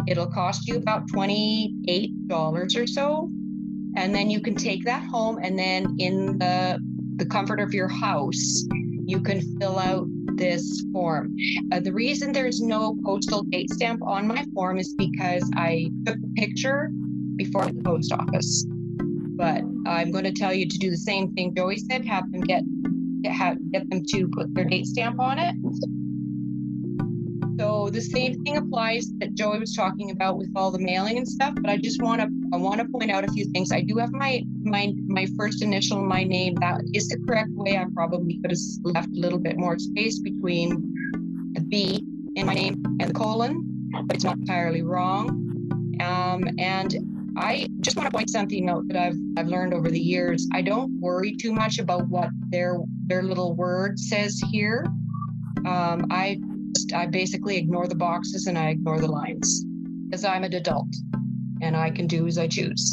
It'll cost you about $28 or so. And then you can take that home, and then in the comfort of your house, you can fill out this form. The reason there's no postal date stamp on my form is because I took a picture before the post office. But I'm going to tell you to do the same thing Joey said, have them get them to put their date stamp on it. So the same thing applies that Joey was talking about with all the mailing and stuff, but I want to point out a few things. I do have my first initial, my name. That is the correct way. I probably could have left a little bit more space between the B in my name and the colon, but it's not entirely wrong. And I just want to point something out that I've learned over the years. I don't worry too much about what their little word says here. I basically ignore the boxes and I ignore the lines, because I'm an adult and I can do as I choose.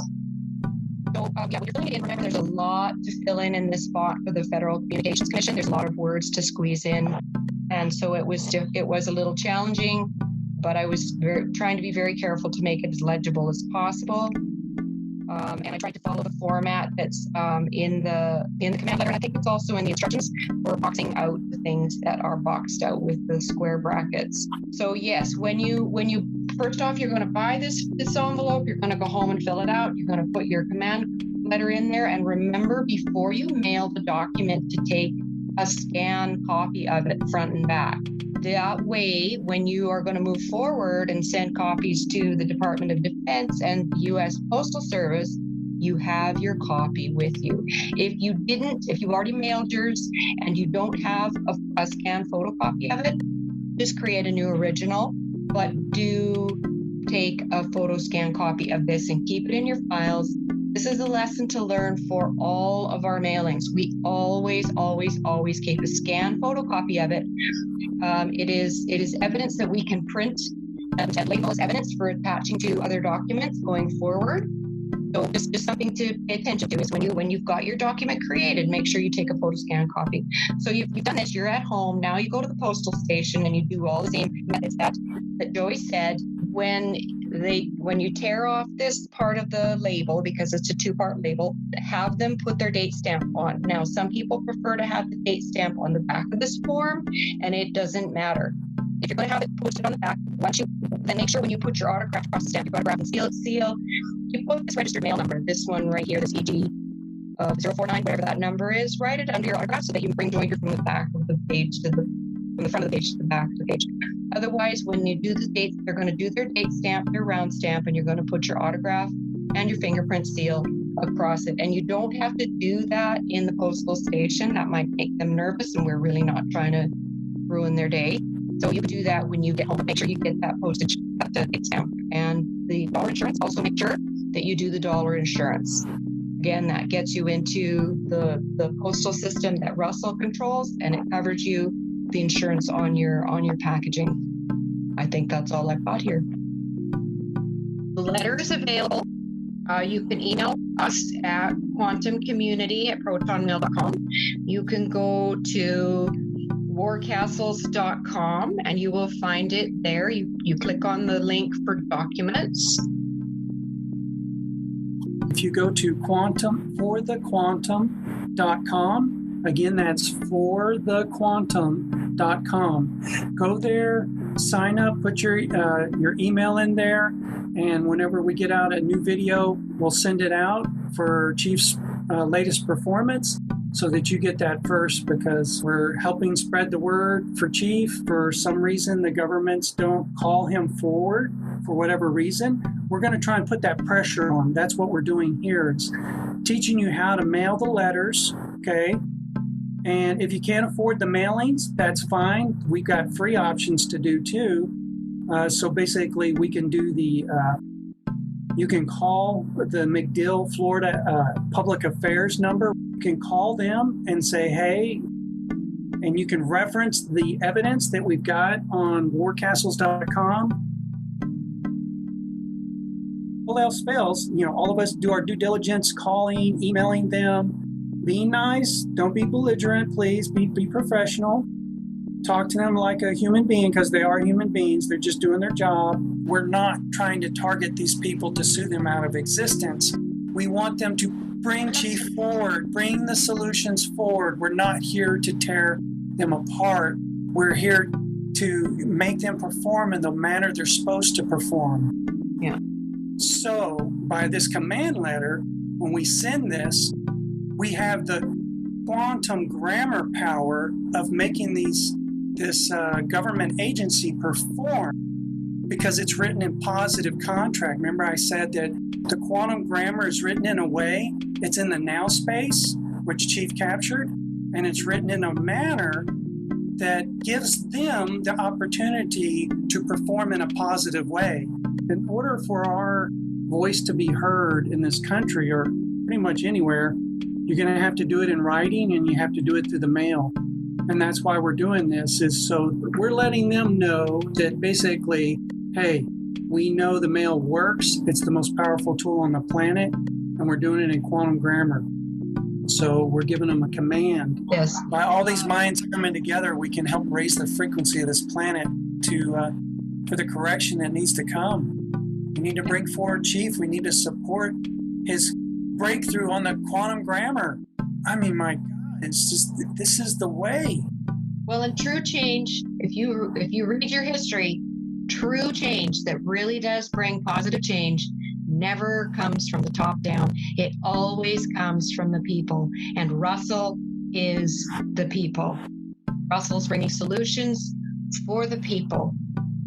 So when you're filling it in, remember there's a lot to fill in this spot for the Federal Communications Commission. There's a lot of words to squeeze in, and so it was a little challenging, but I was trying to be very careful to make it as legible as possible. And I tried to follow the format that's in the command letter. And I think it's also in the instructions for boxing out the things that are boxed out with the square brackets. So yes, when you first off, you're going to buy this envelope, you're going to go home and fill it out. You're going to put your command letter in there. And remember, before you mail the document, to take a scanned copy of it front and back. That way, when you are going to move forward and send copies to the Department of Defense and the U.S. Postal Service, you have your copy with you. If you've already mailed yours and you don't have a scanned photocopy of it, just create a new original, but do take a photo scan copy of this and keep it in your files. This is a lesson to learn for all of our mailings. We always, always, always keep a scanned photocopy of it. It is evidence that we can print and label as evidence for attaching to other documents going forward. So just something to pay attention to is when you've got your document created, make sure you take a photo scan copy. So you've done this, you're at home, now you go to the postal station and you do all the same methods that Joey said. When you tear off this part of the label, because it's a two-part label, have them put their date stamp on. Now, some people prefer to have the date stamp on the back of this form, and it doesn't matter. If you're going to have it posted on the back, then make sure when you put your autograph across the stamp, your autograph and seal, you put this registered mail number, this one right here, this EG 049, whatever that number is, write it under your autograph so that you can bring jointer from the back of the page from the front of the page to the back of the page. Otherwise, when you do the dates, they're going to do their date stamp, their round stamp, and you're going to put your autograph and your fingerprint seal across it. And you don't have to do that in the postal station. That might make them nervous, and we're really not trying to ruin their day. So you can do that when you get home, but make sure you get that postage, that date stamp. And the dollar insurance, also make sure that you do the dollar insurance. Again, that gets you into the postal system that Russell controls, and it covers you the insurance on your packaging. I think that's all I've got here. The letter is available. You can email us at quantumcommunity@protonmail.com. You can go to warcastles.com and you will find it there. You click on the link for documents. If you go to forthequantum.com, again, that's forthequantum.com. Go there, sign up, put your email in there, and whenever we get out a new video, we'll send it out for Chief's latest performance so that you get that first, because we're helping spread the word for Chief. For some reason, the governments don't call him forward for whatever reason. We're going to try and put that pressure on. That's what we're doing here. It's teaching you how to mail the letters, okay? And if you can't afford the mailings, that's fine. We've got free options to do too. So basically, we can do you can call the MacDill, Florida Public Affairs number. You can call them and say, hey, and you can reference the evidence that we've got on warcastles.com. All else fails, all of us do our due diligence, calling, emailing them, being nice. Don't be belligerent, please. Be professional. Talk to them like a human being, because they are human beings. They're just doing their job. We're not trying to target these people to sue them out of existence. We want them to bring Chief forward, bring the solutions forward. We're not here to tear them apart. We're here to make them perform in the manner they're supposed to perform. Yeah. So by this command letter, when we send this, we have the quantum grammar power of making this government agency perform, because it's written in positive contract. Remember I said that the quantum grammar is written in a way, it's in the now space, which Chief captured, and it's written in a manner that gives them the opportunity to perform in a positive way. In order for our voice to be heard in this country, or pretty much anywhere, you're going to have to do it in writing, and you have to do it through the mail. And that's why we're doing this, is so we're letting them know that basically, hey, we know the mail works. It's the most powerful tool on the planet, and we're doing it in quantum grammar. So we're giving them a command. Yes. By all these minds coming together, we can help raise the frequency of this planet for the correction that needs to come. We need to bring forward Chief. We need to support his breakthrough on the quantum grammar. I mean, my God, it's just, this is the way. Well, and true change, if you read your history, true change that really does bring positive change never comes from the top down. It always comes from the people. And Russell is the people. Russell's bringing solutions for the people.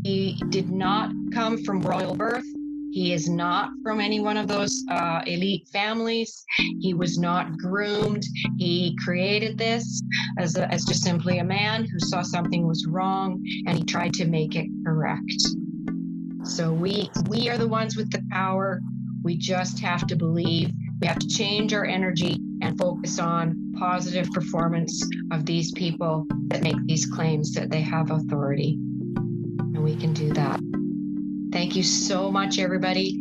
He did not come from royal birth. He is not from any one of those elite families. He was not groomed. He created this as just simply a man who saw something was wrong, and he tried to make it correct. So we are the ones with the power. We just have to believe. We have to change our energy and focus on positive performance of these people that make these claims that they have authority. And we can do that. Thank you so much, everybody.